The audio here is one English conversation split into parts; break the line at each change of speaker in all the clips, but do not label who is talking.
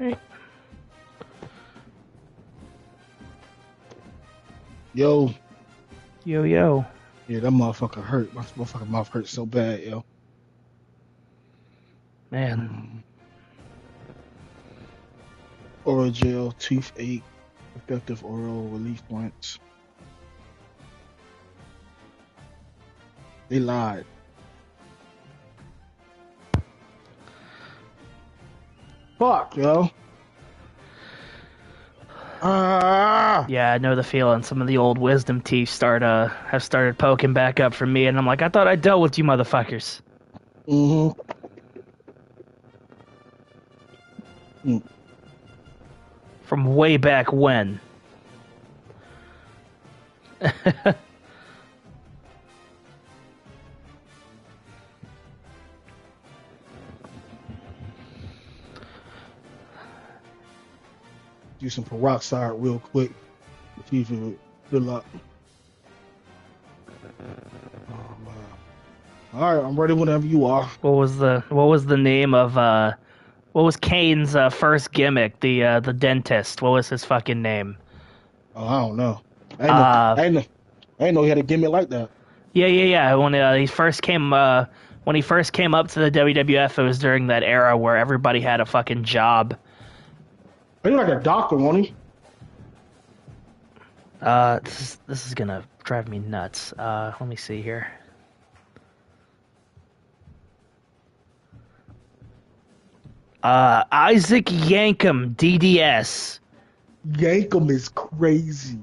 Alright.
Yo.
Yo, yo.
Yeah, that motherfucker hurt. My motherfucking mouth hurts so bad, yo.
Man.
Oral gel, toothache, effective oral relief points. They lied. Fuck, yo.
Yeah, I know the feeling. Some of the old wisdom teeth have started poking back up for me, and I'm like, I thought I dealt with you motherfuckers.
Mm-hmm.
From way back when.
Do some peroxide real quick. See if it fill up. Oh, man. All right, I'm ready whenever you are.
What was the name of what was Kane's first gimmick? The dentist. What was his fucking name?
Oh, I don't know. I didn't know he had a gimmick like that.
Yeah. When he first came up to the WWF, it was during that era where everybody had a fucking job.
He like a doctor, wasn't he?
This is gonna drive me nuts. Let me see here. Isaac Yankem, DDS.
Yankem is crazy.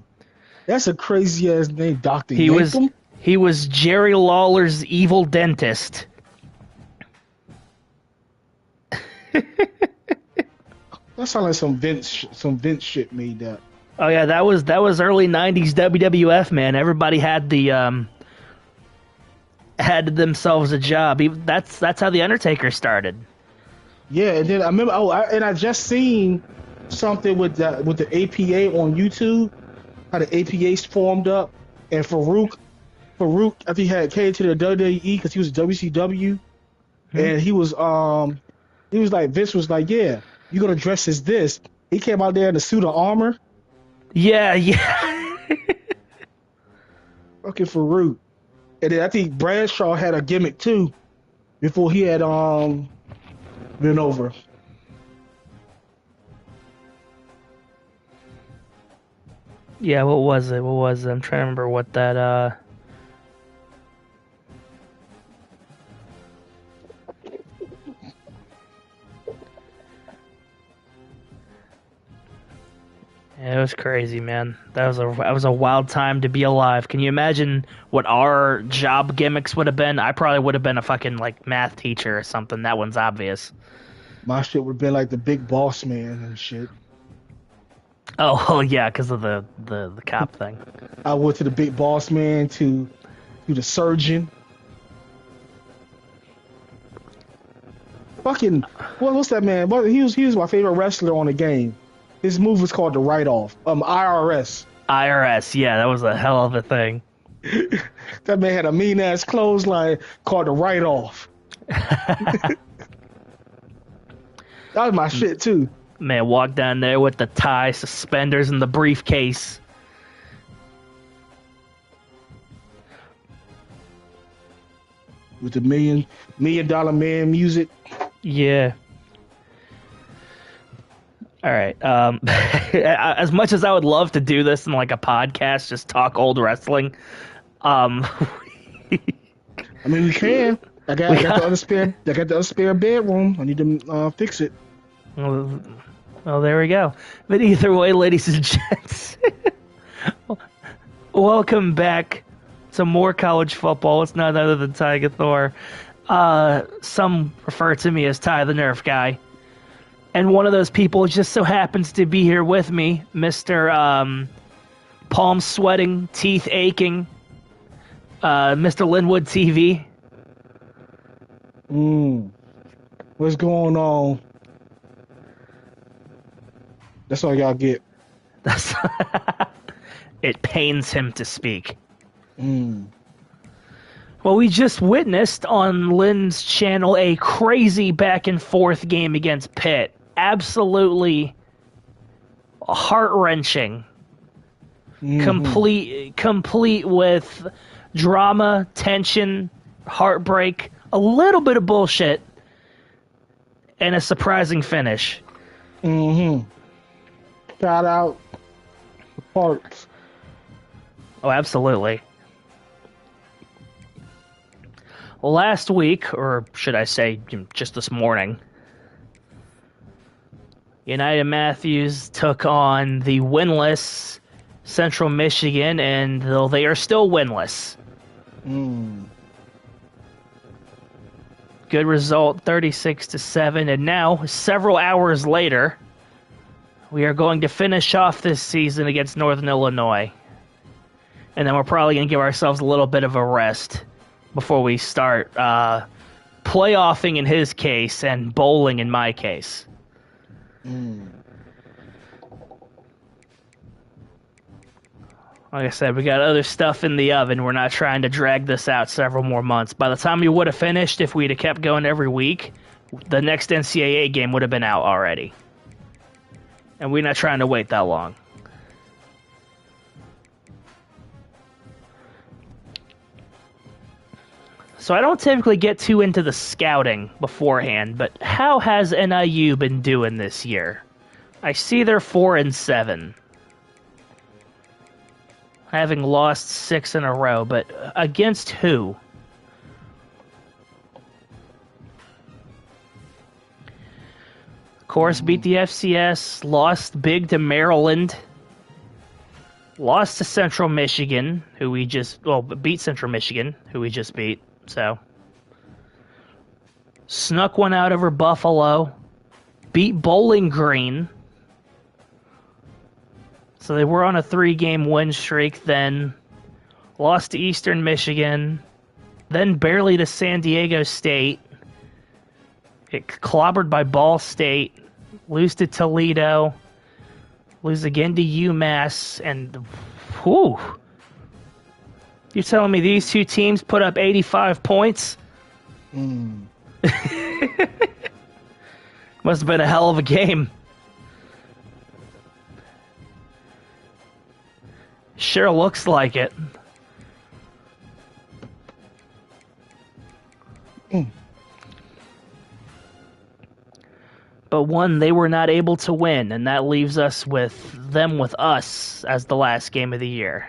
That's a crazy ass name, Dr. Yankem.
He was Jerry Lawler's evil dentist.
That sounds like some Vince shit made that.
Oh yeah, that was early '90s WWF, man. Everybody had had themselves a job. That's how the Undertaker started.
Yeah, and then I remember. I just seen something with the APA on YouTube. How the APA formed up, and Farouk, I think came to the WWE because he was WCW, and he was like Vince was like, yeah, you're gonna dress as this. He came out there in a suit of armor.
Yeah.
Fucking Farouk. And then I think Bradshaw had a gimmick too, before he had been over.
Yeah, what was it? I'm trying to remember what that Yeah, it was crazy, man. That was a wild time to be alive. Can you imagine what our job gimmicks would have been? I probably would have been a fucking like math teacher or something. That one's obvious.
My shit would have been like the big boss man and shit.
Oh yeah, because of the cop thing.
I went to the big boss man to the surgeon. Fucking what's that man? He was my favorite wrestler on the game. His move was called the write-off. IRS.
IRS, yeah, that was a hell of a thing.
That man had a mean-ass clothesline called the write-off. That was my shit, too.
Man, walk down there with the tie, suspenders, and the briefcase.
With the million dollar man music.
Yeah. All right. As much as I would love to do this in like a podcast, just talk old wrestling.
I mean, we can. I got the other spare bedroom. I need to fix it.
Well, there we go. But either way, ladies and gents, welcome back to more college football. It's none other than Tiger Thor. Some refer to me as Ty the Nerf Guy. And one of those people just so happens to be here with me, Mr. Palm Sweating, Teeth Aching, Mr. LinwoodTV.
What's going on? That's all y'all get.
That's It pains him to speak. Well, we just witnessed on Lynn's channel a crazy back and forth game against Pitt. absolutely heart-wrenching. Complete with drama, tension, heartbreak, a little bit of bullshit, and a surprising finish.
Shout out the Parks.
Oh, absolutely. Last week, or should I say just this morning, United Matthews took on the winless Central Michigan, and they are still winless. Good result, 36-7, and now, several hours later, we are going to finish off this season against Northern Illinois. And then we're probably going to give ourselves a little bit of a rest before we start playoffing in his case and bowling in my case. Like I said, we got other stuff in the oven. We're not trying to drag this out several more months. By the time we would have finished, if we'd have kept going every week, the next NCAA game would have been out already. And we're not trying to wait that long. So I don't typically get too into the scouting beforehand, but how has NIU been doing this year? I see they're 4-7. Having lost 6 in a row, but against who? Of course, beat the FCS, lost big to Maryland, lost to Central Michigan, beat Central Michigan, who we just beat, so. Snuck one out over Buffalo, beat Bowling Green. So they were on a 3-game win streak, then lost to Eastern Michigan, then barely to San Diego State, get clobbered by Ball State, lose to Toledo, lose again to UMass, and whew. You're telling me these two teams put up 85 points? Must have been a hell of a game. Sure looks like it. But one, they were not able to win, and that leaves us with us as the last game of the year.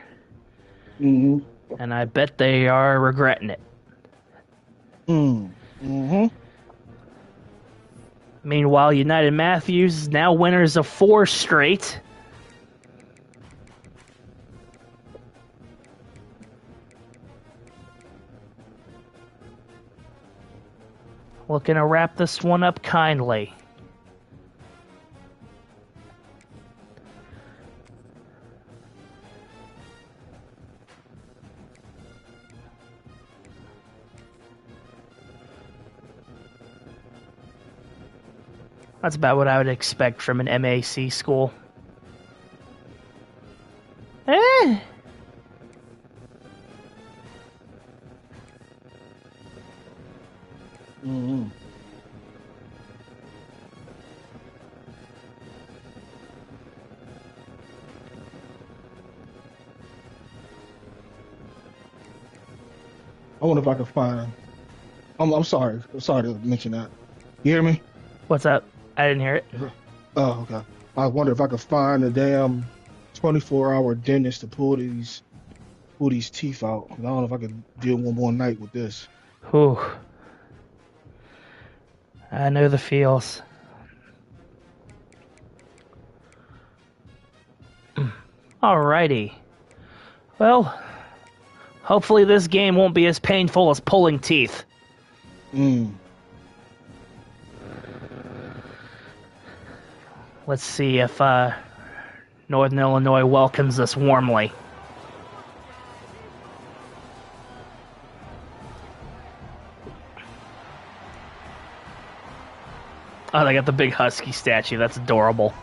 And I bet they are regretting it. Meanwhile, United Matthews, now winners of 4 straight. Looking to wrap this one up kindly. That's about what I would expect from an MAC school.
I wonder if I can find. I'm sorry. I'm sorry to mention that. You hear me?
What's up? I didn't hear it.
Oh, okay. I wonder if I could find a damn 24-hour dentist to pull these teeth out. I don't know if I could deal one more night with this.
Whew. I know the feels. Alrighty. Well, hopefully this game won't be as painful as pulling teeth. Let's see if Northern Illinois welcomes us warmly. Oh, they got the big husky statue. That's adorable.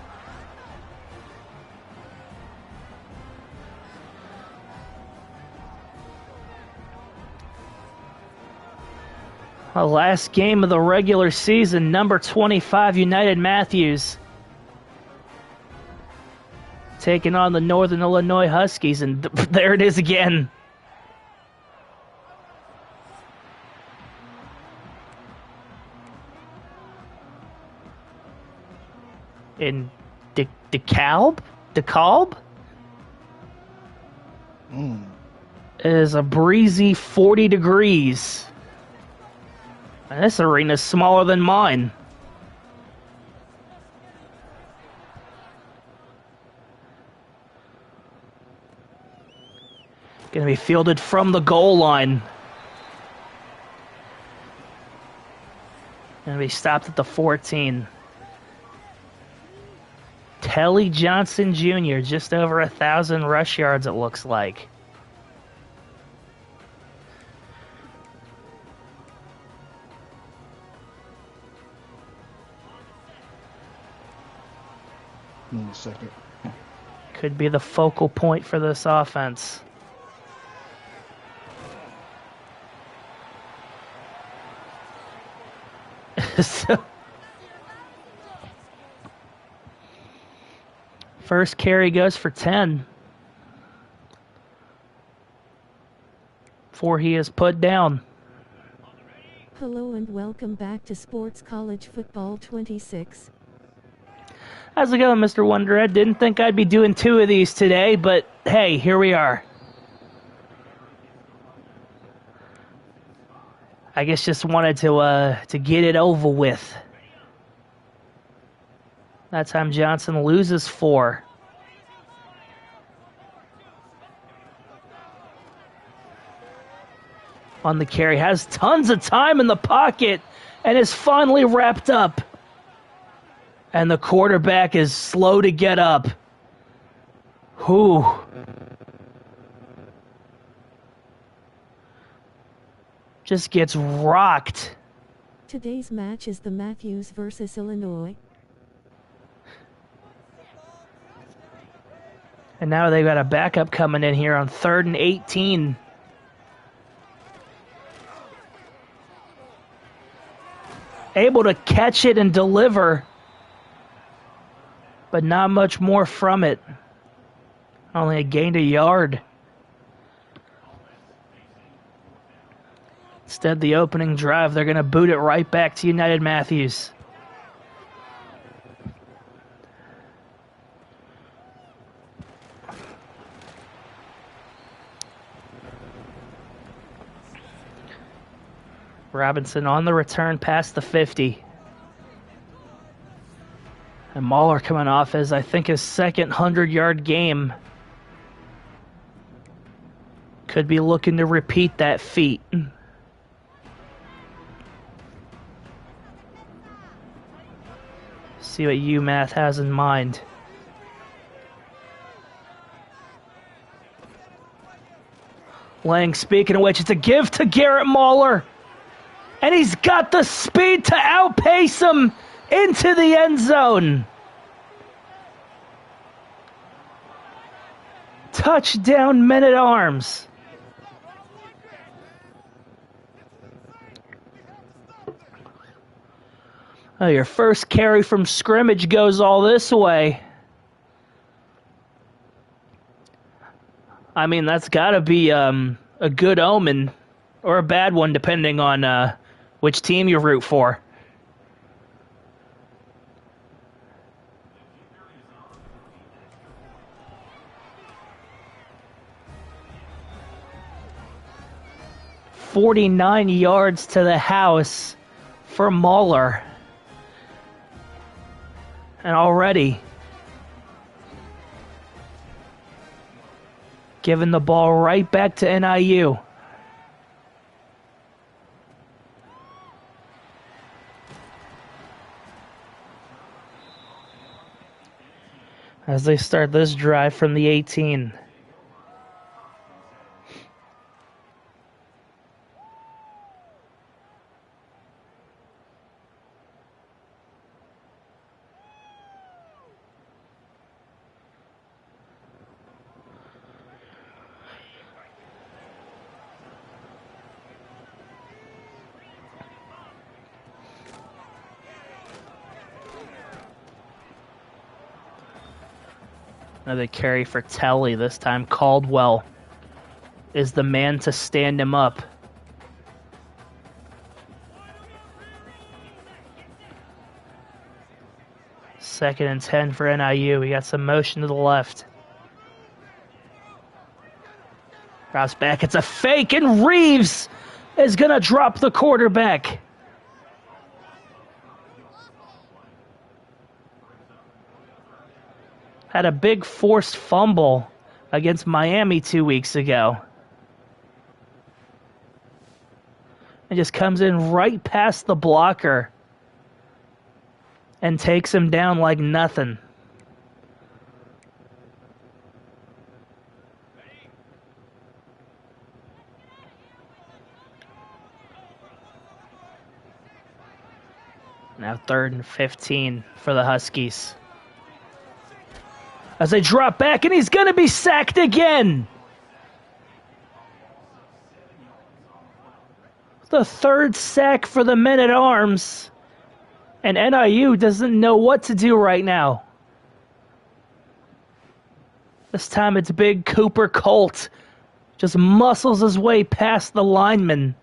The last game of the regular season, number 25, United Matthews, taking on the Northern Illinois Huskies, and there it is again. In DeKalb? It is a breezy 40 degrees. And this arena is smaller than mine. Going to be fielded from the goal line. Going to be stopped at the 14. Telly Johnson Jr., just over 1,000 rush yards, it looks like.
In a second.
Could be the focal point for this offense. So, first carry goes for 10. Before he is put down.
Hello and welcome back to Sports College Football 26.
How's it going, Mr. Wonder? I didn't think I'd be doing 2 of these today, but hey, here we are. I guess just wanted to get it over with. That time Johnson loses 4. On the carry, has tons of time in the pocket and is finally wrapped up. And the quarterback is slow to get up. Whew. Just gets rocked.
Today's match is the Matthews versus Illinois.
And now they've got a backup coming in here on 3rd and 18. Able to catch it and deliver, but not much more from it. Only a gain a yard. Instead, the opening drive, they're going to boot it right back to United Matthews. Robinson on the return past the 50. And Mahler coming off as, I think, his second 100-yard game. Could be looking to repeat that feat. See what UMass has in mind. Lang, speaking of which, it's a give to Garrett Mahler. And he's got the speed to outpace him into the end zone. Touchdown, Men-at-Arms. Oh, your first carry from scrimmage goes all this way. I mean, that's got to be a good omen or a bad one, depending on which team you root for. "49 yards to the house for Mahler. And already giving the ball right back to NIU. As they start this drive from the 18. Another carry for Telly. This time Caldwell is the man to stand him up. Second and 10 for NIU. We got some motion to the left. Drops back. It's a fake, and Reeves is going to drop the quarterback. Had a big forced fumble against Miami 2 weeks ago. And just comes in right past the blocker and takes him down like nothing. Now 3rd and 15 for the Huskies. As they drop back, and he's going to be sacked again. The 3rd sack for the Men-at-Arms. And NIU doesn't know what to do right now. This time it's big Cooper Colt. Just muscles his way past the lineman.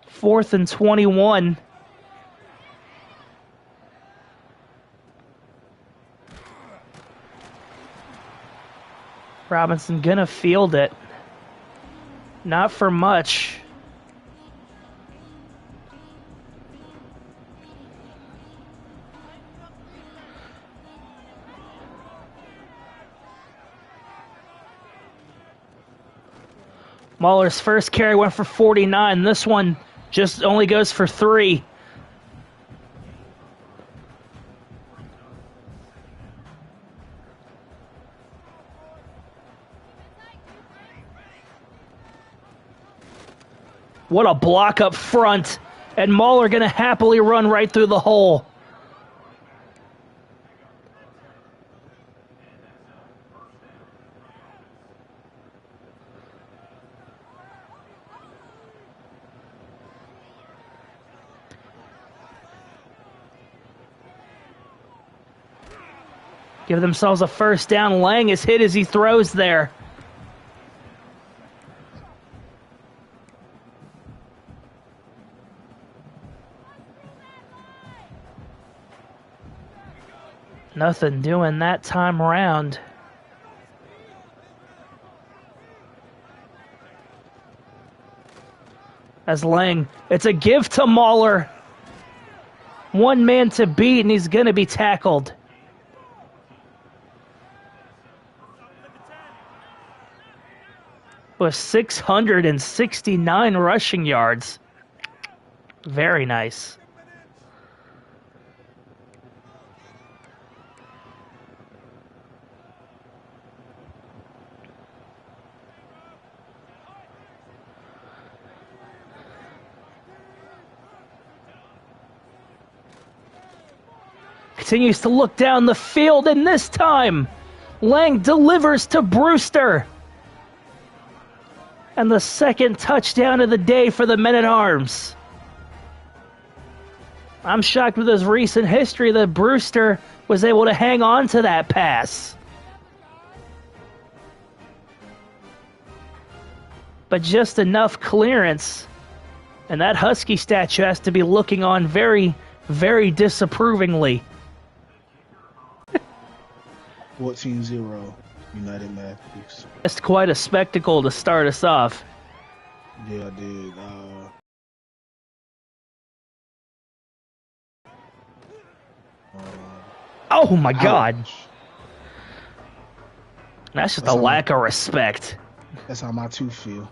Fourth and 21. Robinson gonna field it. Not for much. Mahler's first carry went for 49. This one just only goes for 3. What a block up front. And Mahler going to happily run right through the hole. Give themselves a first down. Lang is hit as he throws there. Nothing doing that time around. As Lang, it's a give to Mahler. One man to beat, and he's going to be tackled. With 669 rushing yards. Very nice. Continues to look down the field, and this time, Lang delivers to Brewster. And the second touchdown of the day for the Men-at-Arms. I'm shocked with his recent history that Brewster was able to hang on to that pass. But just enough clearance. And that Husky statue has to be looking on very, very disapprovingly.
14-0, United Matthews.
It's quite a spectacle to start us off.
Yeah, I did.
Oh my God.
Ouch.
That's just a lack of respect.
That's how my tooth feel.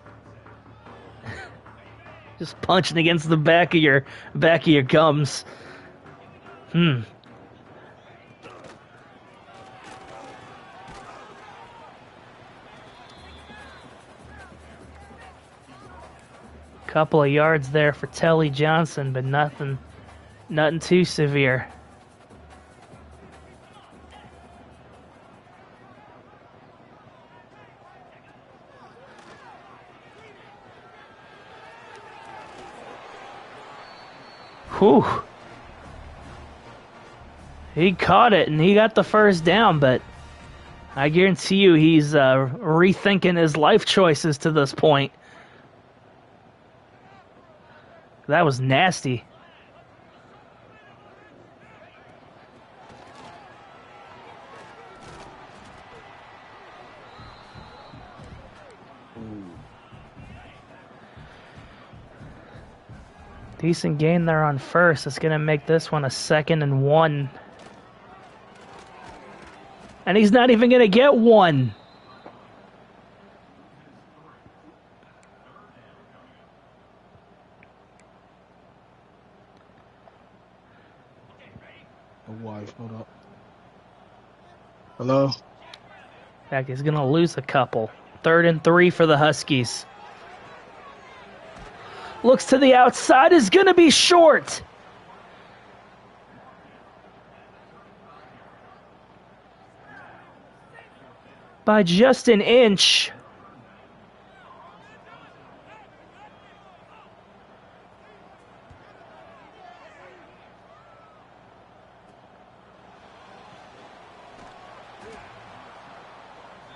Just punching against the back of your gums. Couple of yards there for Telly Johnson, but nothing too severe. Whew. He caught it and he got the first down, but I guarantee you he's rethinking his life choices to this point. That was nasty. Decent gain there on first. It's going to make this one a 2nd and 1. And he's not even going to get one.
Wife, hold up. Hello?
In fact, he's going to lose a couple. 3rd and 3 for the Huskies. Looks to the outside, is going to be short. By just an inch.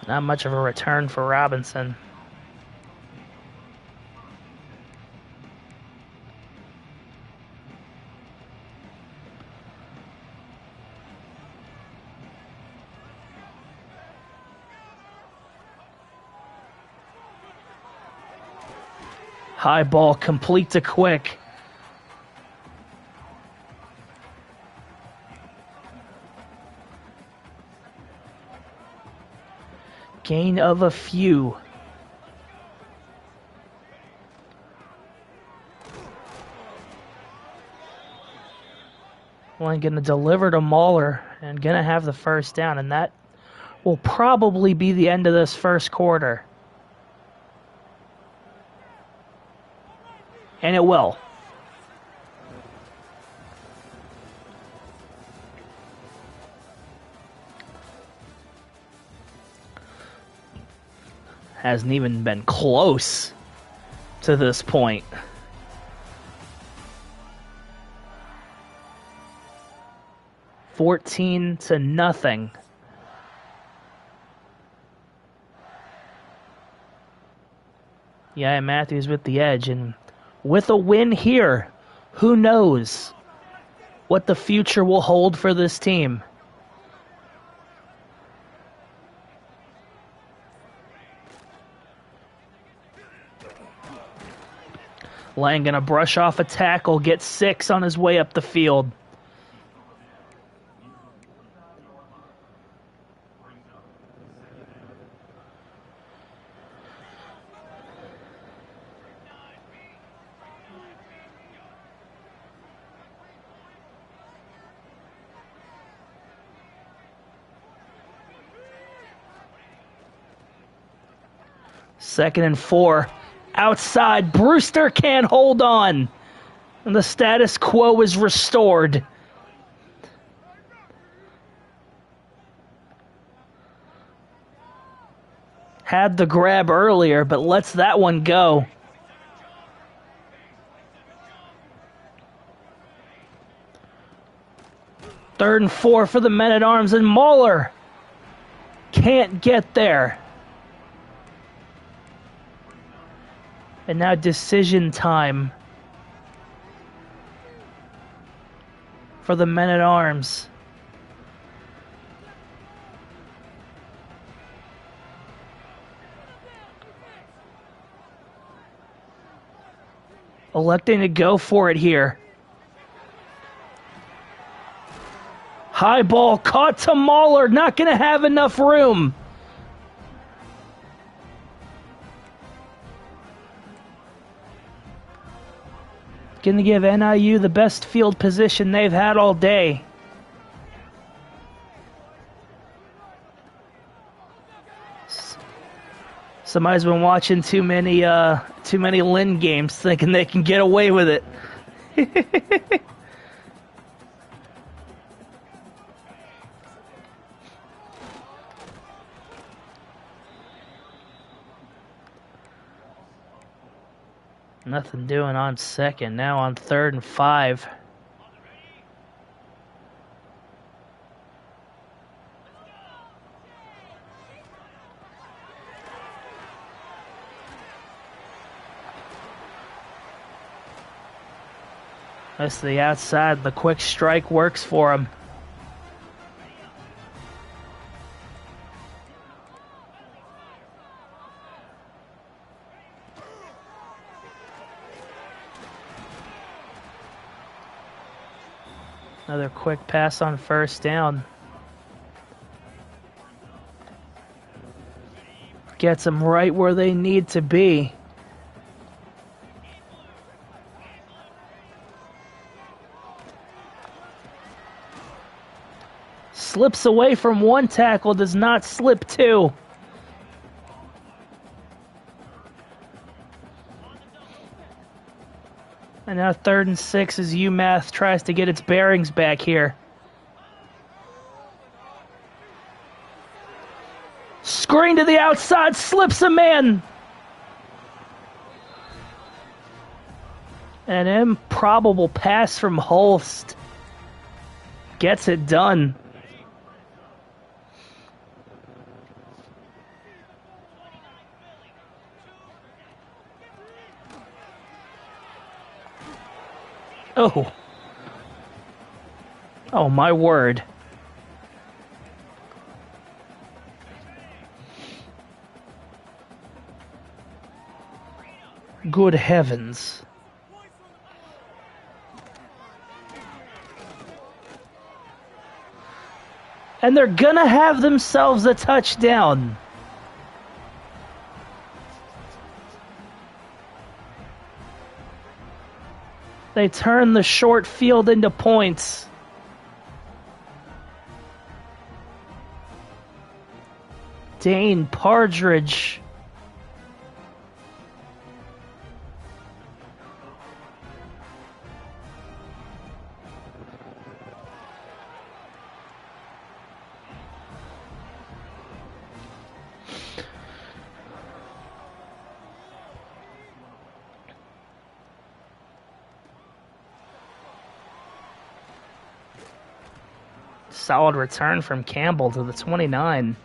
Not much of a return for Robinson. High ball complete to Quick. Gain of a few. Well, I'm going to deliver to Mahler and going to have the first down, and that will probably be the end of this first quarter. And it will. Hasn't even been close to this point. $14-0. Yeah, Matthews with the edge, and with a win here, who knows what the future will hold for this team. Lang gonna brush off a tackle, get 6 on his way up the field. Second and 4. Outside, Brewster can't hold on. And the status quo is restored. Had the grab earlier, but lets that one go. Third and 4 for the Men-at-Arms, and Mahler can't get there. And now decision time for the Men-at-Arms. Electing to go for it here. High ball caught to Mahler, not going to have enough room. Going to give NIU the best field position they've had all day. Somebody's been watching too many Lynn games, thinking they can get away with it. Nothing doing on second. Now on 3rd and 5. That's the outside. The quick strike works for him. Another quick pass on first down. Gets them right where they need to be. Slips away from one tackle, does not slip two. And now 3rd and 6 as UMass tries to get its bearings back here. Screen to the outside, slips a man. An improbable pass from Holst. Gets it done. Oh. Oh, my word. Good heavens. And they're gonna have themselves a touchdown. They turn the short field into points. Dane Partridge. Solid return from Campbell to the 29.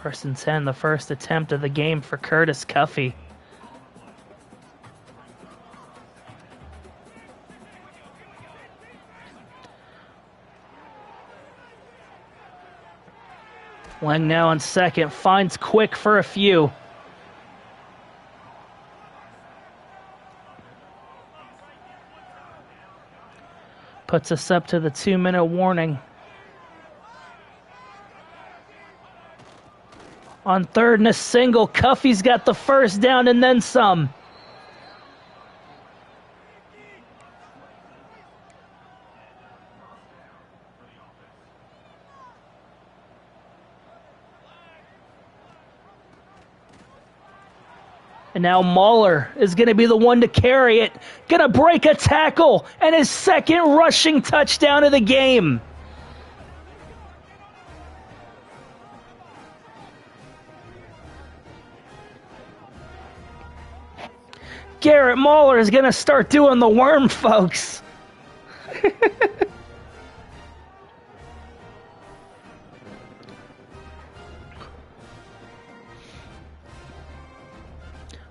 First and 10, the first attempt of the game for Curtis Cuffey. Lang now on second, finds Quick for a few. Puts us up to the 2-minute warning. On 3rd and a single, Cuffey's got the first down and then some. And now Mahler is going to be the one to carry it. Going to break a tackle and his second rushing touchdown of the game. Garrett Mahler is going to start doing the worm, folks.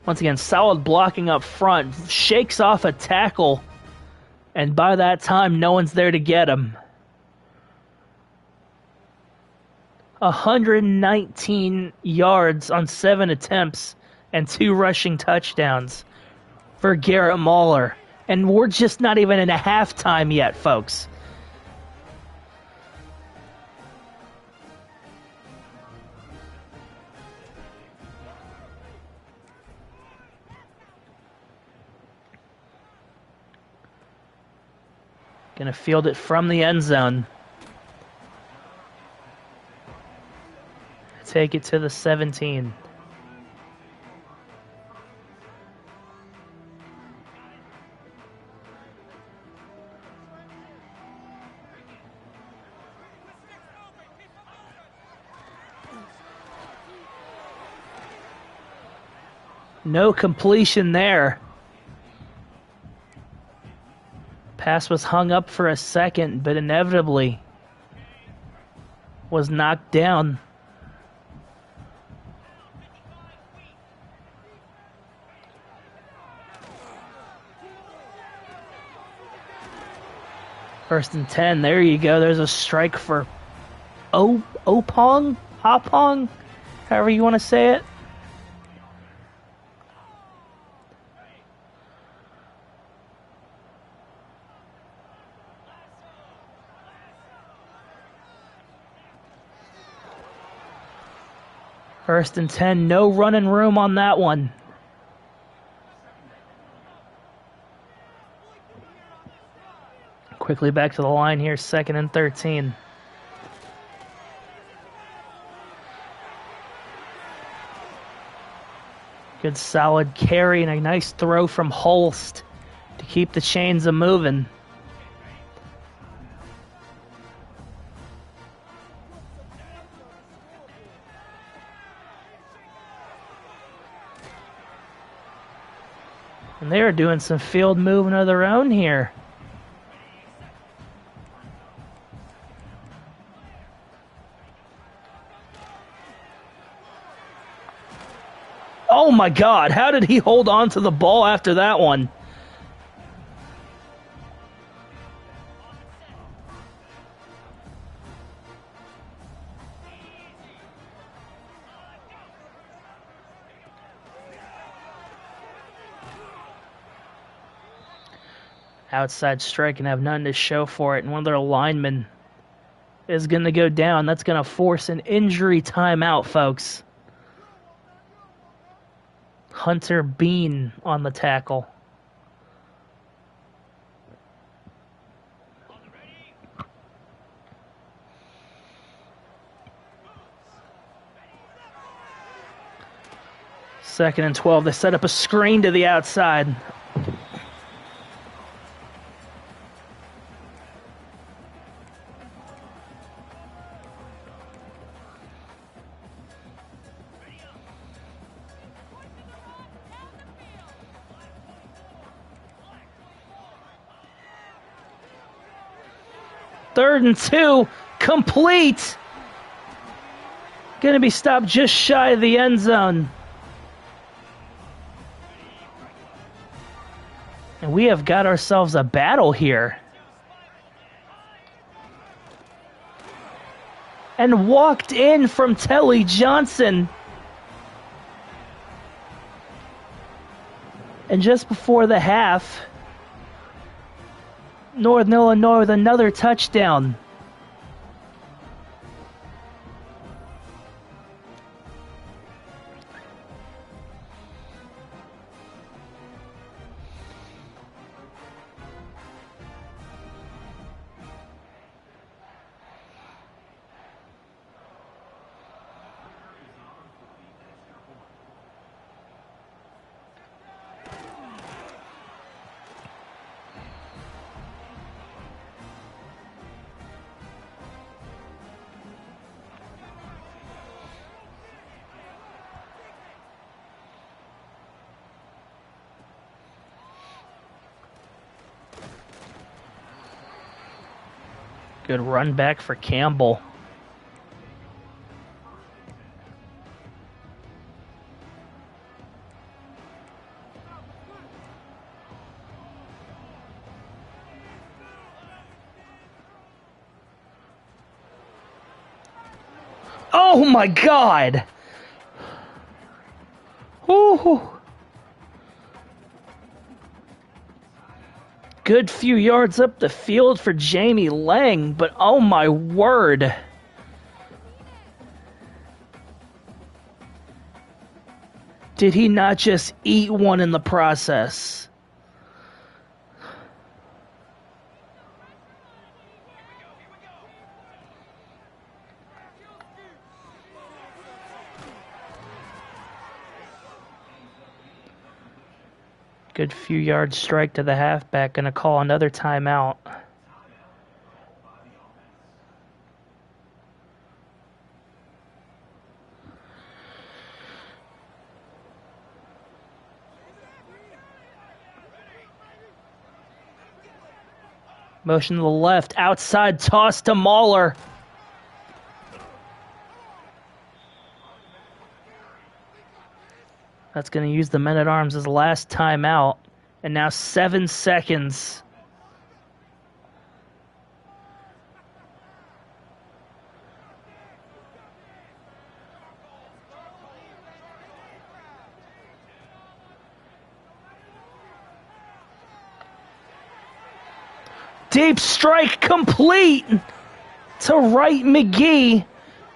Once again, solid blocking up front. Shakes off a tackle. And by that time, no one's there to get him. 119 yards on 7 attempts and 2 rushing touchdowns for Garrett Mahler. And we're just not even in a halftime yet, folks. Gonna field it from the end zone. Take it to the 17. No completion there. Pass was hung up for a second, but inevitably was knocked down. First and 10. There you go. There's a strike for Opong? Hopong? However you want to say it. First and 10. No running room on that one. Quickly back to the line here, 2nd and 13. Good solid carry and a nice throw from Holst to keep the chains a-moving. And they are doing some field moving of their own here. Oh my God, how did he hold on to the ball after that one? Outside strike and have nothing to show for it, and one of their linemen is going to go down. That's going to force an injury timeout, folks. Hunter Bean on the tackle. Second and 12. They set up a screen to the outside. Third and 2, complete. Going to be stopped just shy of the end zone. And we have got ourselves a battle here. And walked in from Telly Johnson. And just before the half, Northern Illinois with another touchdown. Good run back for Campbell. Oh my God! Ooh. Good few yards up the field for Jamie Lang, but oh my word. Did he not just eat one in the process? Good few yards strike to the halfback. Gonna call another timeout. Motion to the left. Outside toss to Mahler. That's going to use the men-at-arms as last timeout. And now 7 seconds. Deep strike complete to right McGee.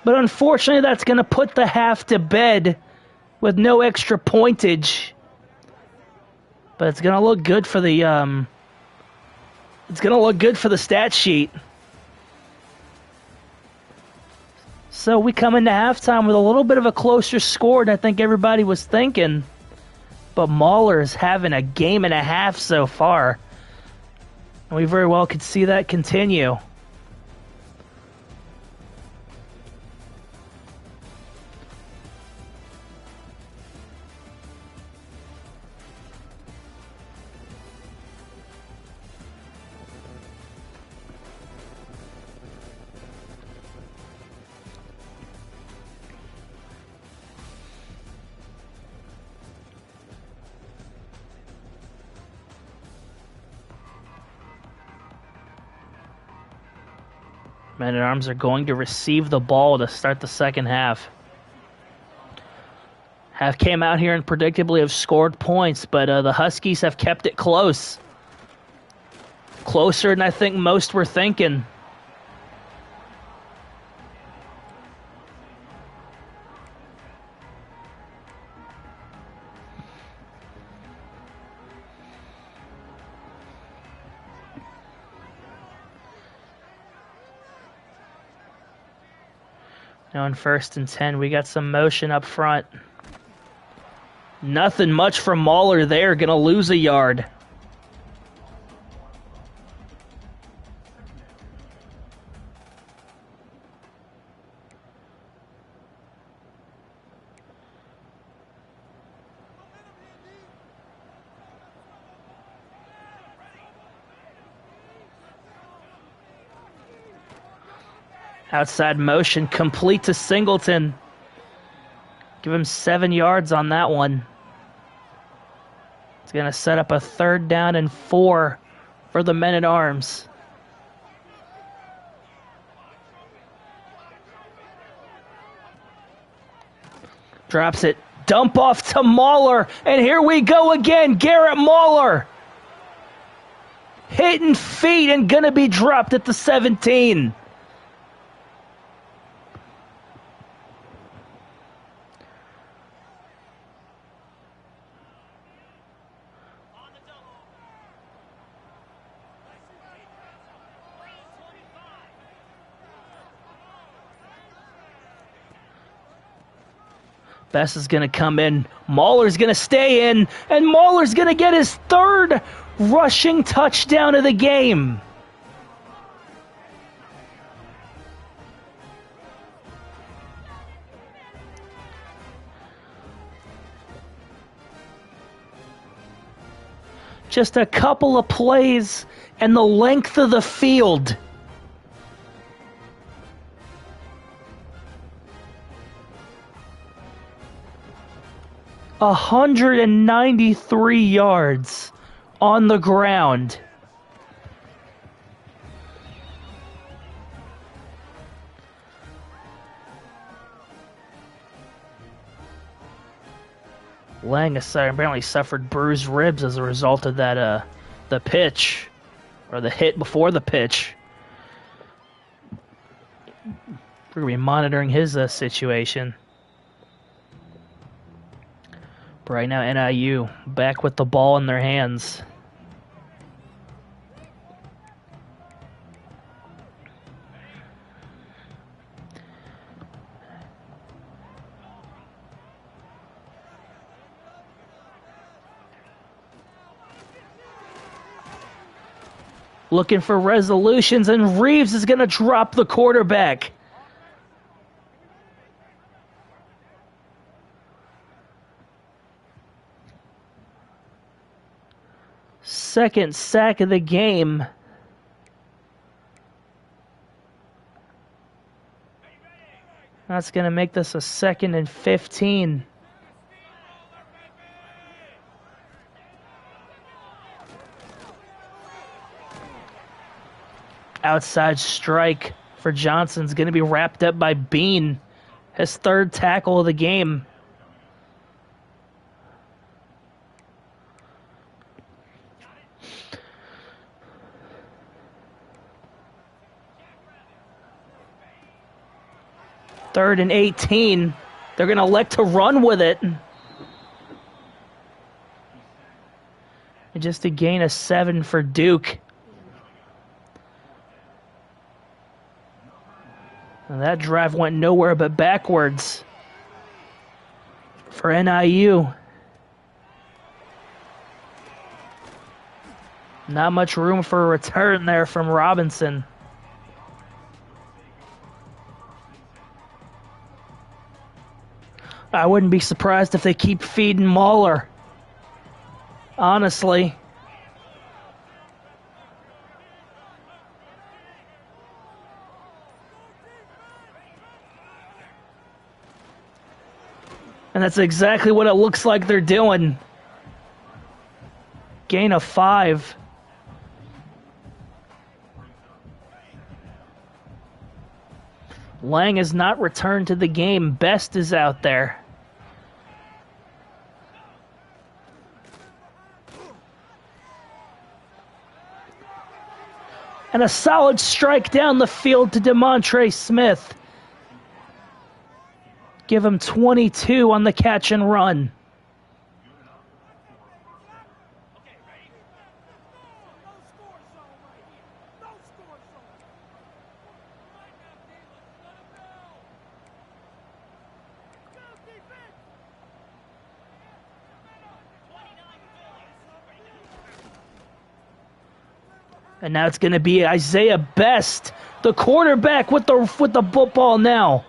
But unfortunately, that's going to put the half to bed with no extra pointage. But it's going to look good for the stat sheet. So we come into halftime with a little bit of a closer score than I think everybody was thinking. But Mahler's having a game and a half so far. And we very well could see that continue. Men-at-Arms are going to receive the ball to start the second half. Have came out here and predictably have scored points, but the Huskies have kept it close. Closer than I think most were thinking. Now in 1st and 10, we got some motion up front. Nothing much from Mahler there, gonna lose a yard. Outside motion, complete to Singleton. Give him 7 yards on that one. It's going to set up a 3rd down and 4 for the Men-at-Arms. Drops it. Dump off to Mahler. And here we go again. Garrett Mahler. Hitting feet and going to be dropped at the 17. Bess is going to come in. Mahler's going to stay in. And Mahler's going to get his 3rd rushing touchdown of the game. Just a couple of plays and the length of the field. 193 yards on the ground. Lang apparently suffered bruised ribs as a result of that the pitch, or the hit before the pitch. We're going to be monitoring his situation. But right now, NIU back with the ball in their hands. Looking for resolutions, and Reeves is going to drop the quarterback. Second sack of the game That's going to make this a 2nd and 15. Outside strike for Johnson's going to be wrapped up by Bean. His 3rd tackle of the game. Third and 18. They're going to elect to run with it. And just a gain of 7 for Duke. And that drive went nowhere but backwards for NIU. Not much room for a return there from Robinson. I wouldn't be surprised if they keep feeding Mahler. Honestly. And that's exactly what it looks like they're doing. Gain of 5. Lang has not returned to the game. Best is out there. And a solid strike down the field to DeMontre Smith. Give him 22 on the catch and run. And now it's going to be Isaiah Best, the quarterback, with the football now.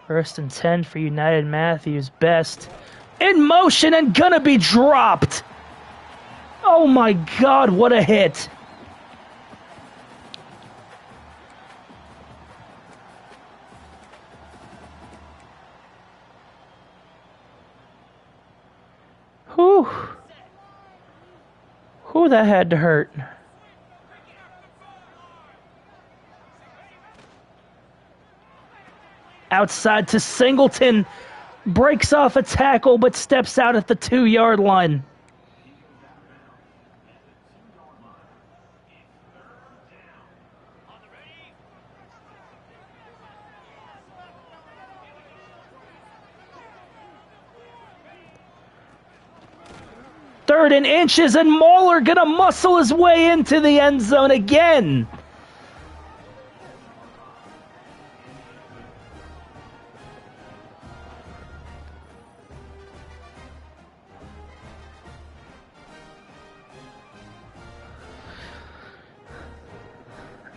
First and 10 for United Matthews. Best in motion and gonna be dropped. Oh my God, what a hit. Whew. Whew, that had to hurt. Outside to Singleton. Breaks off a tackle but steps out at the 2-yard line. Third and inches, and Mahler gonna muscle his way into the end zone again.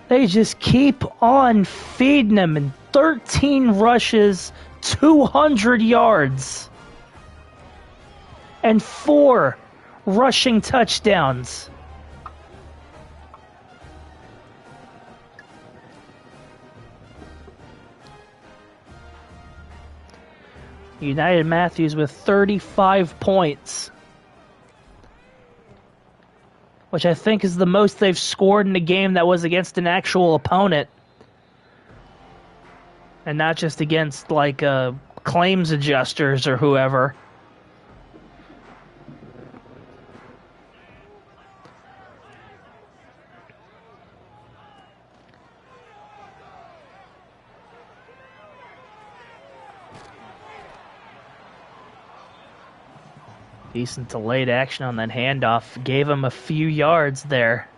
They just keep on feeding him, and 13 rushes, 200 yards, and 4 rushing touchdowns. United Matthews with 35 points, which I think is the most they've scored in a game that was against an actual opponent and not just against like claims adjusters or whoever. Decent delayed action on that handoff. Gave him a few yards there.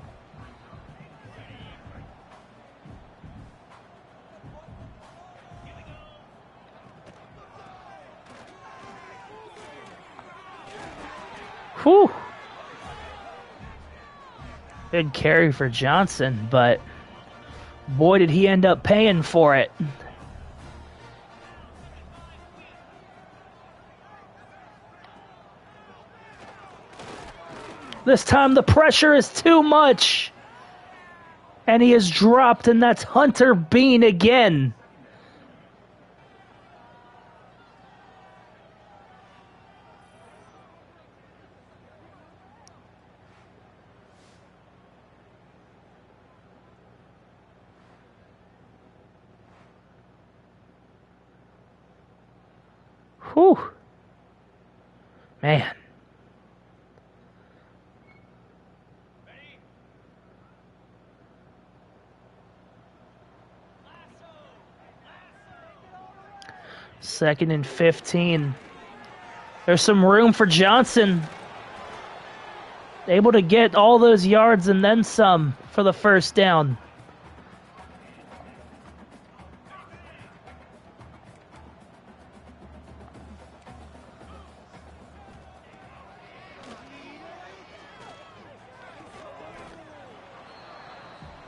Whew. Good carry for Johnson, but Boy, did he end up paying for it. This time the pressure is too much. And he is dropped, and that's Hunter Bean again. Whew. Man. Second and 15. There's some room for Johnson. Able to get all those yards and then some for the first down.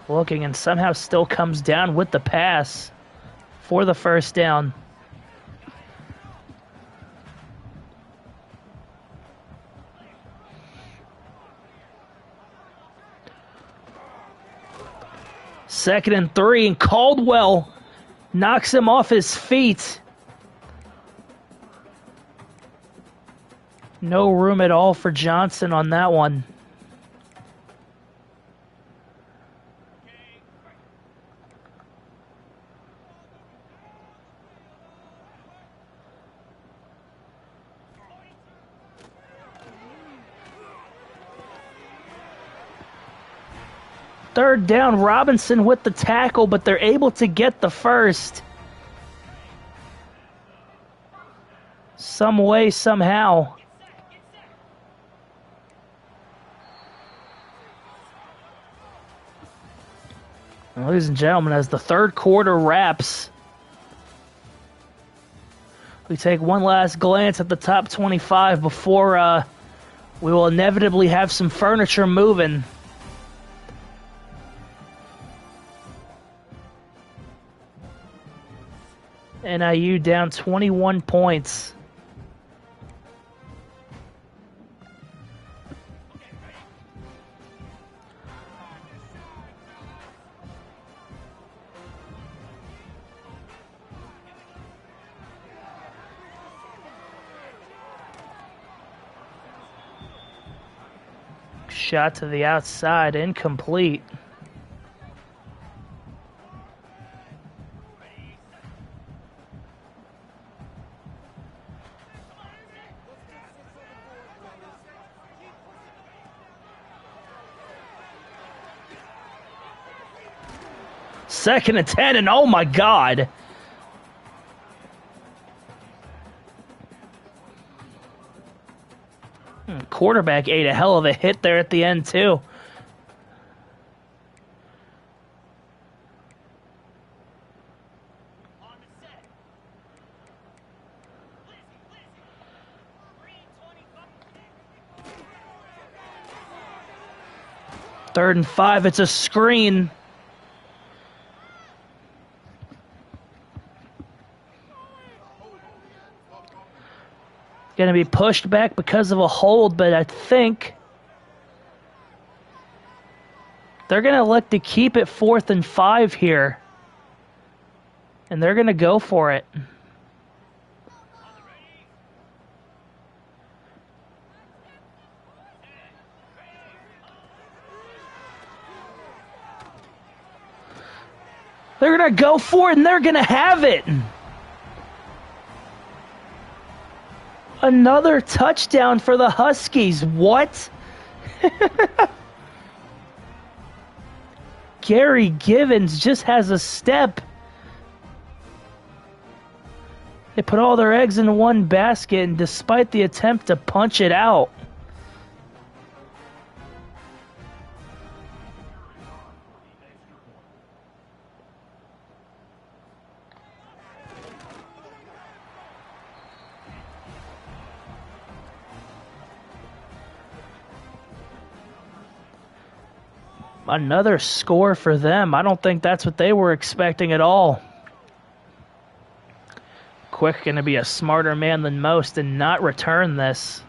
Looking and somehow still comes down with the pass for the first down. Second and 3, and Caldwell knocks him off his feet. No room at all for Johnson on that one. Third down, Robinson with the tackle, but they're able to get the first. Some way, somehow. Ladies and gentlemen, as the third quarter wraps, we take one last glance at the top 25 before we will inevitably have some furniture moving. NIU down 21 points. Shot to the outside, incomplete. Second and 10, and oh my God. Quarterback ate a hell of a hit there at the end, too. Third and 5, it's a screen. Going to be pushed back because of a hold, but I think they're going to look to keep it 4th and 5 here. And they're going to go for it. They're going to go for it, and they're going to have it. Another touchdown for the Huskies. What? Gary Givens just has a step. They put all their eggs in one basket, and despite the attempt to punch it out, Another score for them. I don't think that's what they were expecting at all. Quick going to be a smarter man than most and not return this.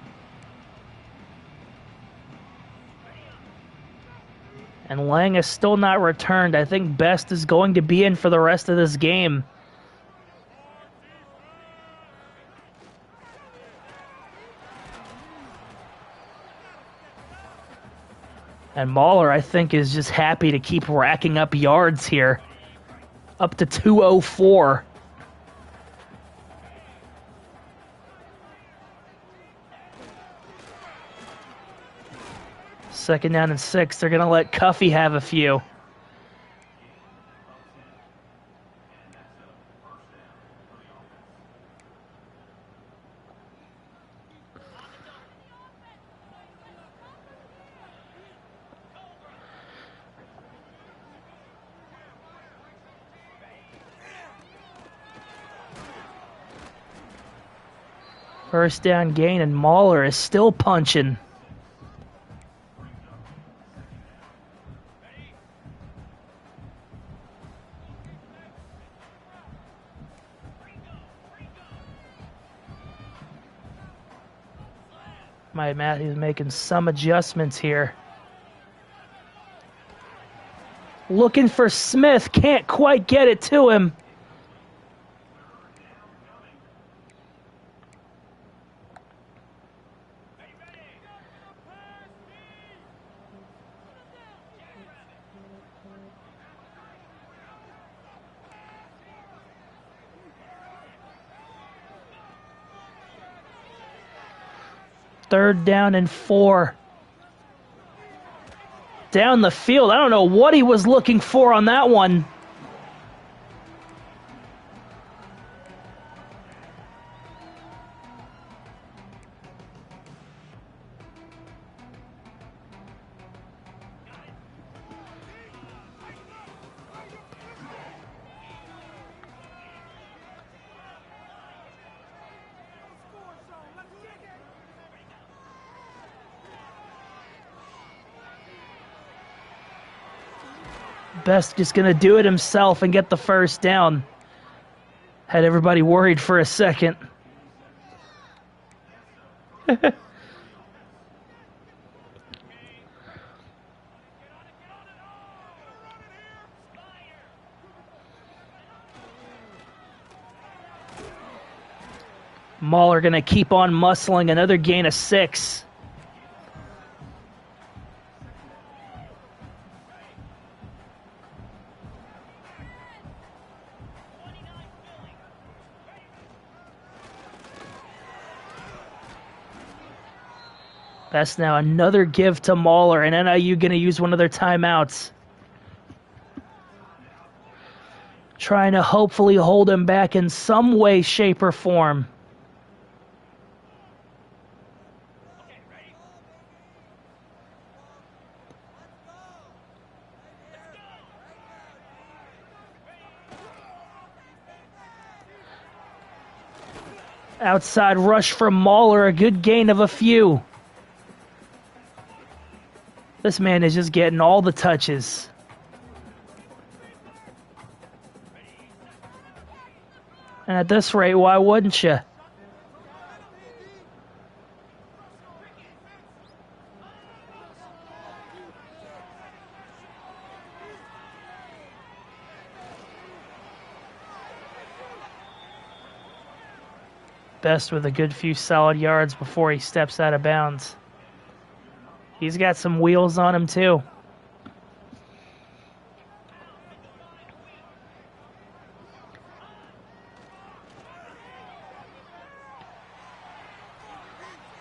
And Lang is still not returned. I think Best is going to be in for the rest of this game. And Mahler, I think, is just happy to keep racking up yards here. Up to 204. Second down and 6. They're going to let Cuffey have a few. First down gain, and Mahler is still punching. Matthew's making some adjustments here. Looking for Smith, can't quite get it to him. Third down and 4. Down the field. I don't know what he was looking for on that one. Best just going to do it himself and get the first down. Had everybody worried for a second. Mahler going to keep on muscling. Another gain of 6. That's now another give to Mahler, and NIU going to use one of their timeouts. Trying to hopefully hold him back in some way, shape, or form. Outside rush from Mahler, a good gain of a few. This man is just getting all the touches. And at this rate, why wouldn't you? Best with a good few solid yards before he steps out of bounds. He's got some wheels on him, too.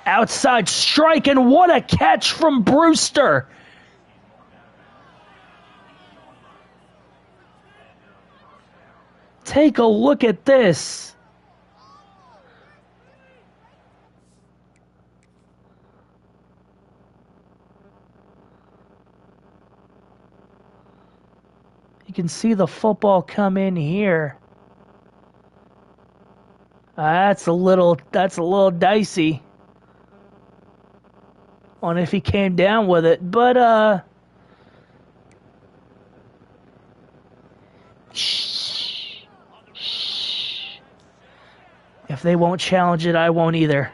Outside strike, and what a catch from Brewster. Take a look at this. You can see the football come in here. That's a little dicey on if he came down with it, but If they won't challenge it, I won't either.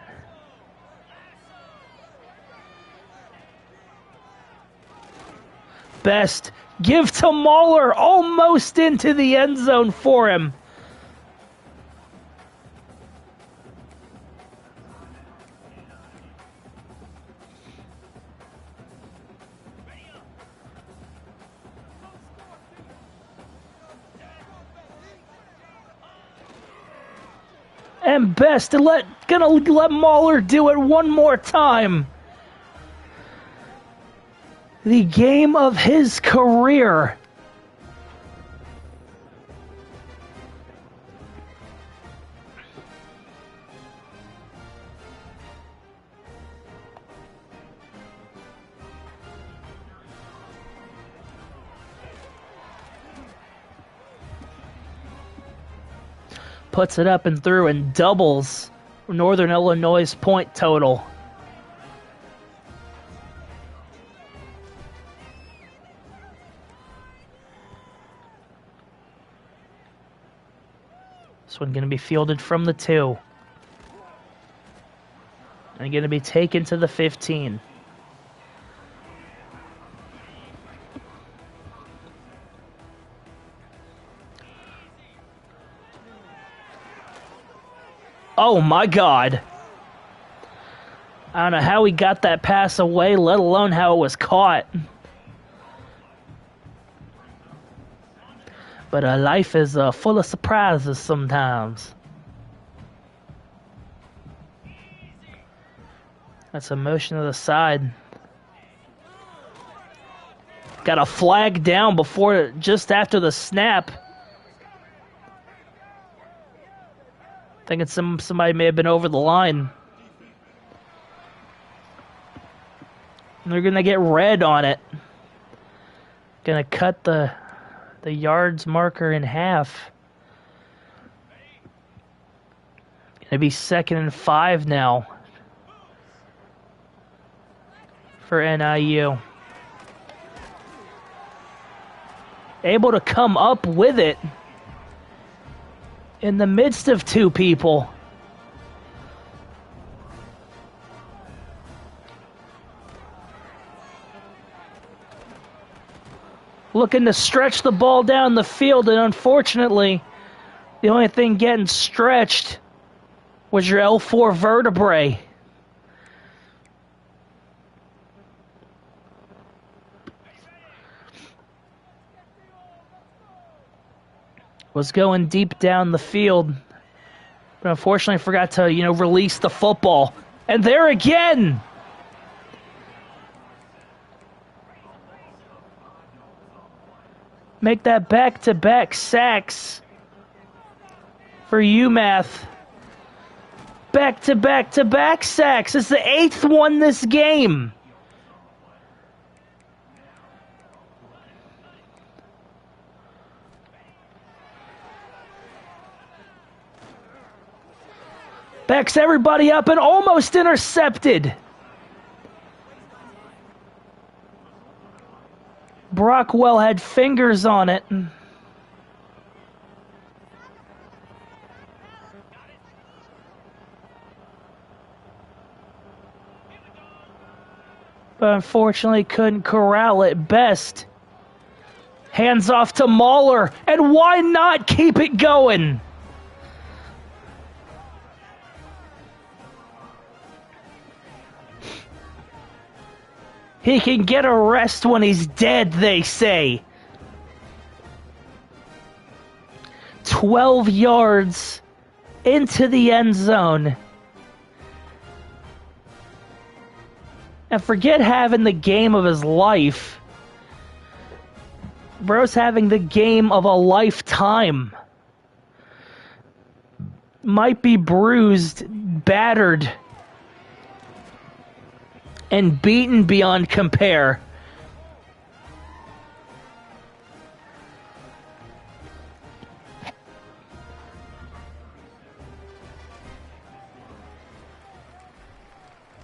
Best. Give to Mahler. Almost into the end zone for him. And Best gonna let Mahler do it one more time. The game of his career. Puts it up and through and doubles Northern Illinois' point total. This one going to be fielded from the 2. And going to be taken to the 15. Oh my God. I don't know how he got that pass away, let alone how it was caught. But life is full of surprises sometimes. That's a motion to the side. Got a flag down just after the snap. Thinking somebody may have been over the line. And they're gonna get red on it. Gonna cut the yards marker in half. Gonna be 2nd and 5 now for NIU. Able to come up with it in the midst of 2 people. Looking to stretch the ball down the field, and unfortunately, the only thing getting stretched was your L4 vertebrae. Was going deep down the field, but unfortunately forgot to, release the football. And there again! Make that back-to-back sacks for UMass. Back-to-back-to-back sacks. It's the 8th one this game. Backs everybody up and almost intercepted. Brockwell had fingers on it. But unfortunately couldn't corral it. Best. Hands off to Mahler. And why not keep it going? He can get a rest when he's dead, they say. 12 yards into the end zone. And forget having the game of his life. Bro's having the game of a lifetime. Might be bruised, battered, and beaten beyond compare.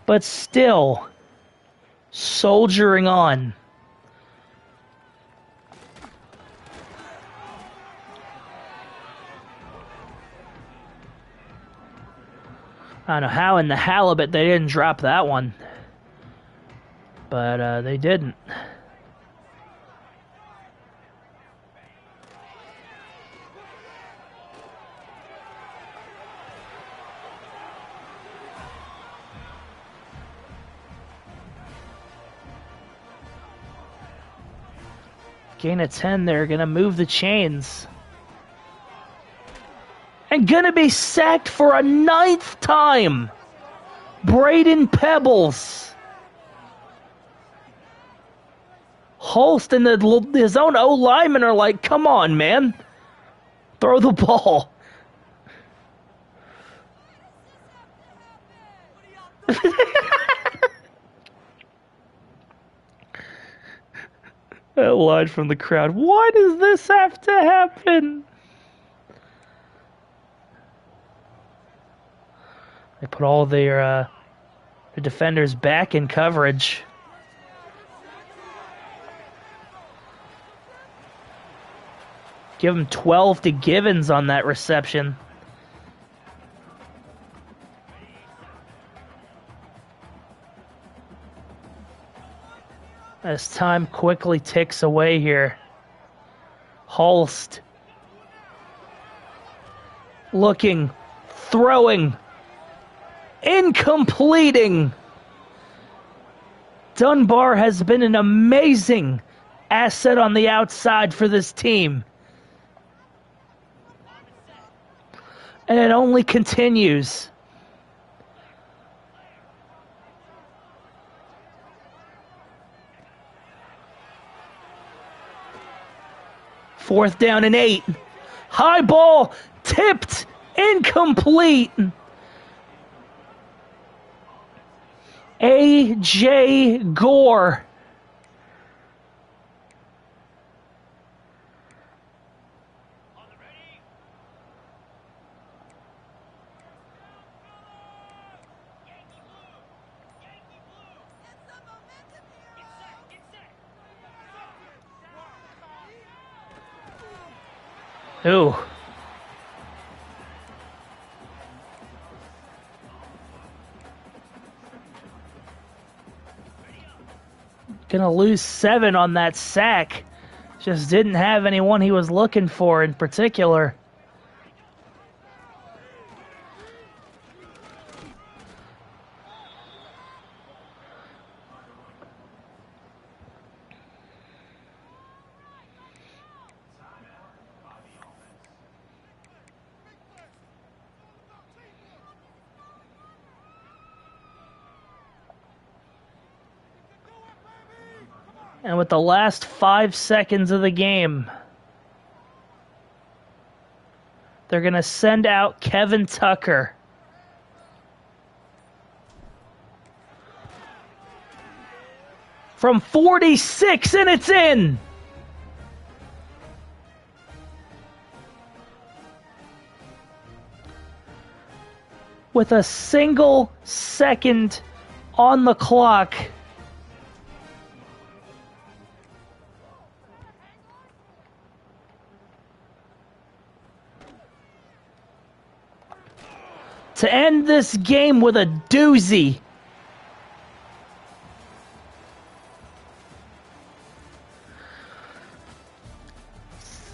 But still, soldiering on. I don't know how in the halibut they didn't drop that one. But they didn't. Gain of 10, they're going to move the chains. And going to be sacked for a 9th time. Braden Pebbles. Holst and his own O-linemen are like, come on, man. Throw the ball. That line from the crowd. Why does this have to happen? They put all their defenders back in coverage. Give them 12 to Givens on that reception. As time quickly ticks away here. Holst. Looking. Throwing. Incompleting. Dunbar has been an amazing asset on the outside for this team. And it only continues. Fourth down and 8. High ball tipped. Incomplete. A.J. Gore. Ooh. Gonna lose 7 on that sack. Just didn't have anyone he was looking for in particular. And with the last 5 seconds of the game, they're going to send out Kevin Tucker. From 46, and it's in! With a single second on the clock, to end this game with a doozy.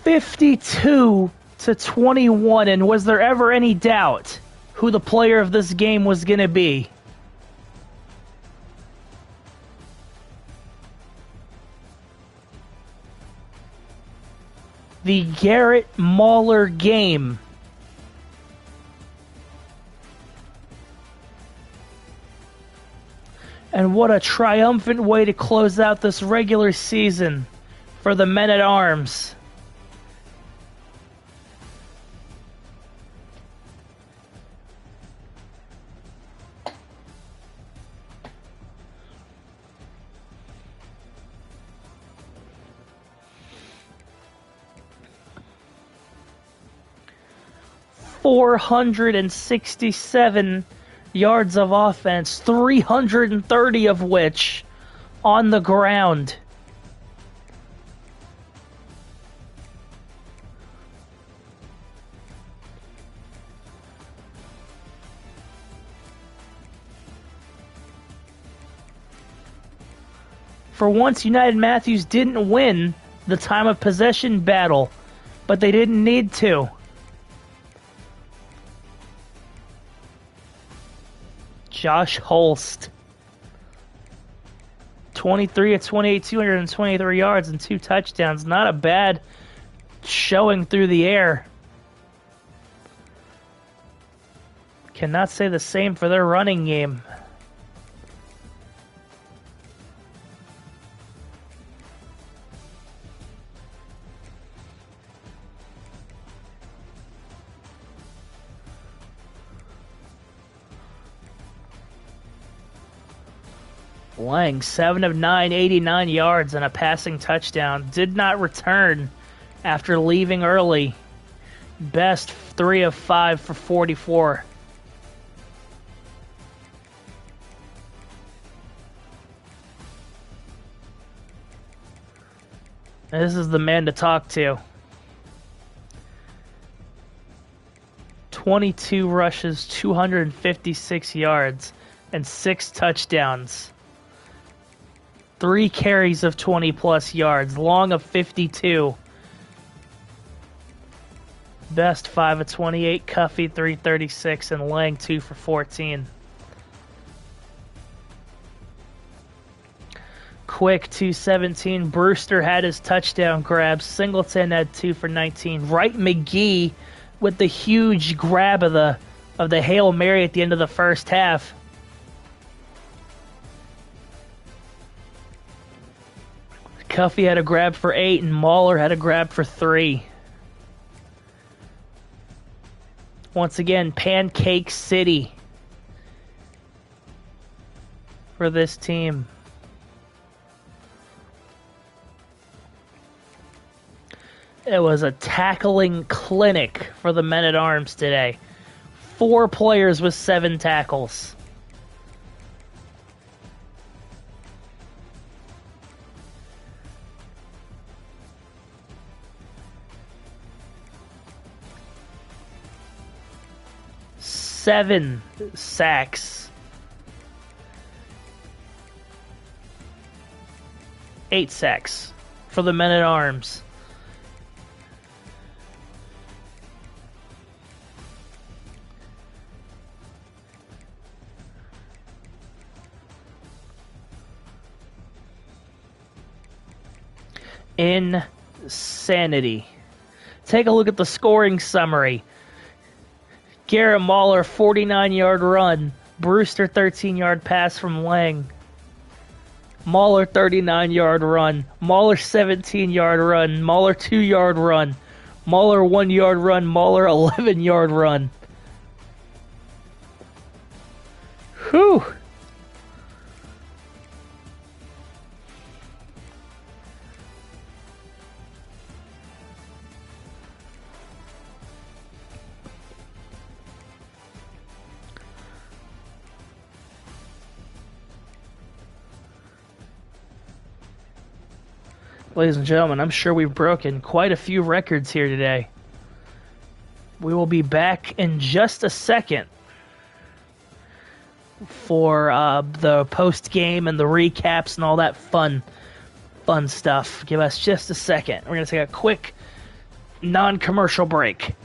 (52-21), and was there ever any doubt who the player of this game was going to be? The Garrett Mahler game. And what a triumphant way to close out this regular season for the Men-at-Arms. .467 yards of offense, 330 of which on the ground. For once, United Matthews didn't win the time of possession battle, but they didn't need to. Josh Holst. 23 of 28, 223 yards and 2 touchdowns. Not a bad showing through the air. Cannot say the same for their running game. Lang, 7 of 9, 89 yards and a passing touchdown. Did not return after leaving early. Best 3 of 5 for 44. This is the man to talk to. 22 rushes, 256 yards, and 6 touchdowns. 3 carries of 20-plus yards, long of 52. Best 5 of 28, Cuffey 336, and Lang 2 for 14. Quick 217. Brewster had his touchdown grab. Singleton had 2 for 19. Wright McGee with the huge grab of the Hail Mary at the end of the first half. Cuffey had a grab for 8 and Mahler had a grab for 3. Once again, Pancake City for this team. It was a tackling clinic for the Men-at-Arms today. 4 players with 7 tackles. Seven sacks. 8 sacks for the Men-at-Arms. Insanity. Take a look at the scoring summary. Garrett Mahler, 49-yard run. Brewster, 13-yard pass from Lang. Mahler, 39-yard run. Mahler, 17-yard run. Mahler, 2-yard run. Mahler, 1-yard run. Mahler, 11-yard run. Whew. Ladies and gentlemen, I'm sure we've broken quite a few records here today. We will be back in just a second for the post-game and the recaps and all that fun stuff. Give us just a second. We're going to take a quick non-commercial break.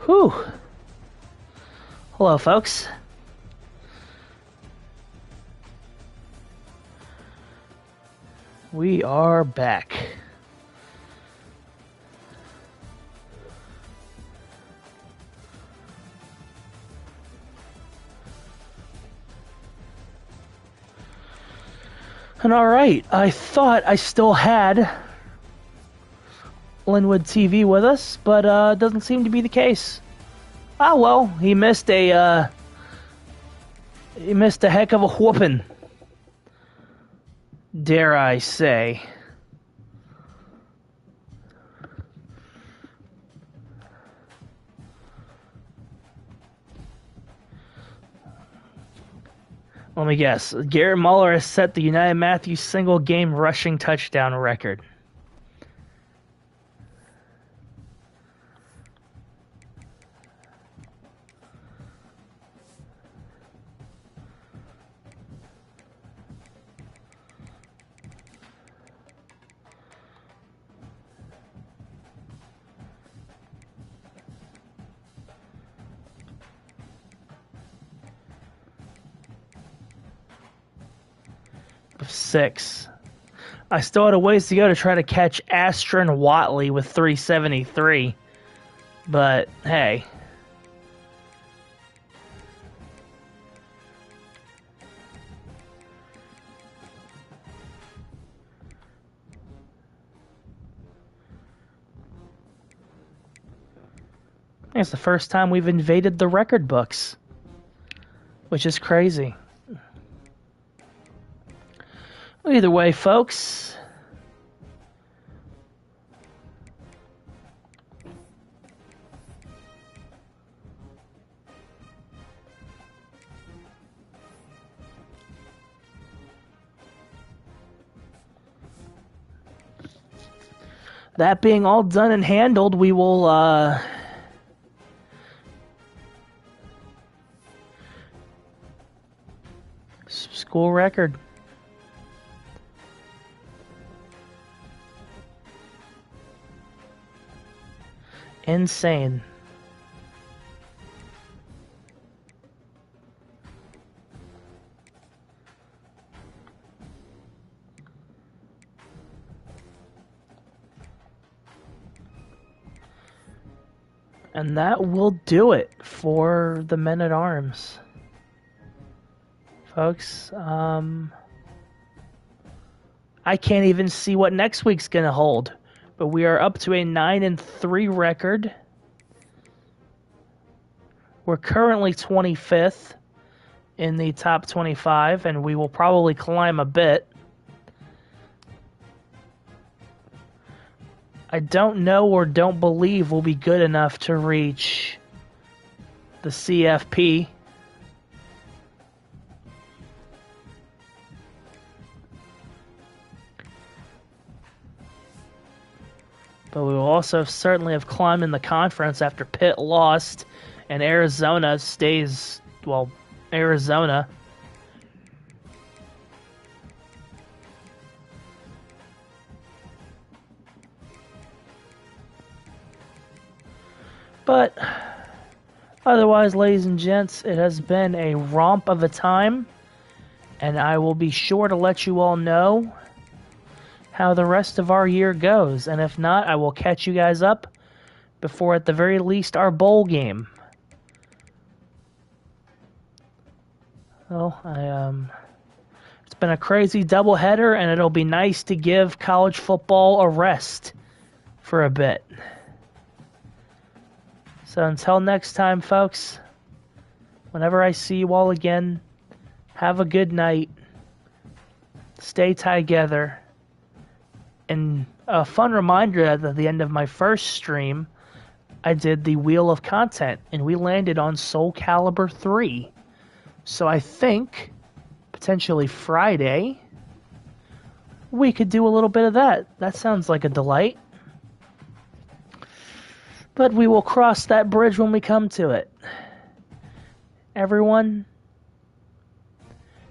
Whew. Hello, folks. We are back. And alright, I thought I still had LinwoodTV with us, but it doesn't seem to be the case. Ah, well, he missed a heck of a whooping, dare I say. Let me guess. Garrett Muller has set the United Matthews single game rushing touchdown record. Of 6. I still had a ways to go to try to catch Astron Watley with 373. But, hey. It's the first time we've invaded the record books, which is crazy. Either way, folks, that being all done and handled, we will school record. Insane. And that will do it for the Men-at-Arms. Folks, I can't even see what next week's going to hold. But we are up to a 9-3 record. We're currently 25th in the top 25, and we will probably climb a bit. I don't know or don't believe we'll be good enough to reach the CFP. But we will also certainly have climbed in the conference after Pitt lost and Arizona stays, well, Arizona. But otherwise, ladies and gents, it has been a romp of a time, and I will be sure to let you all know how the rest of our year goes. And if not, I will catch you guys up before, at the very least, our bowl game. Well, it's been a crazy doubleheader, and it'll be nice to give college football a rest for a bit. So until next time, folks, whenever I see you all again, have a good night. Stay together. And a fun reminder that at the end of my first stream, I did the Wheel of Content, and we landed on Soul Calibur 3. So I think, potentially Friday, we could do a little bit of that. That sounds like a delight. But we will cross that bridge when we come to it. Everyone,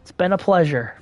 it's been a pleasure.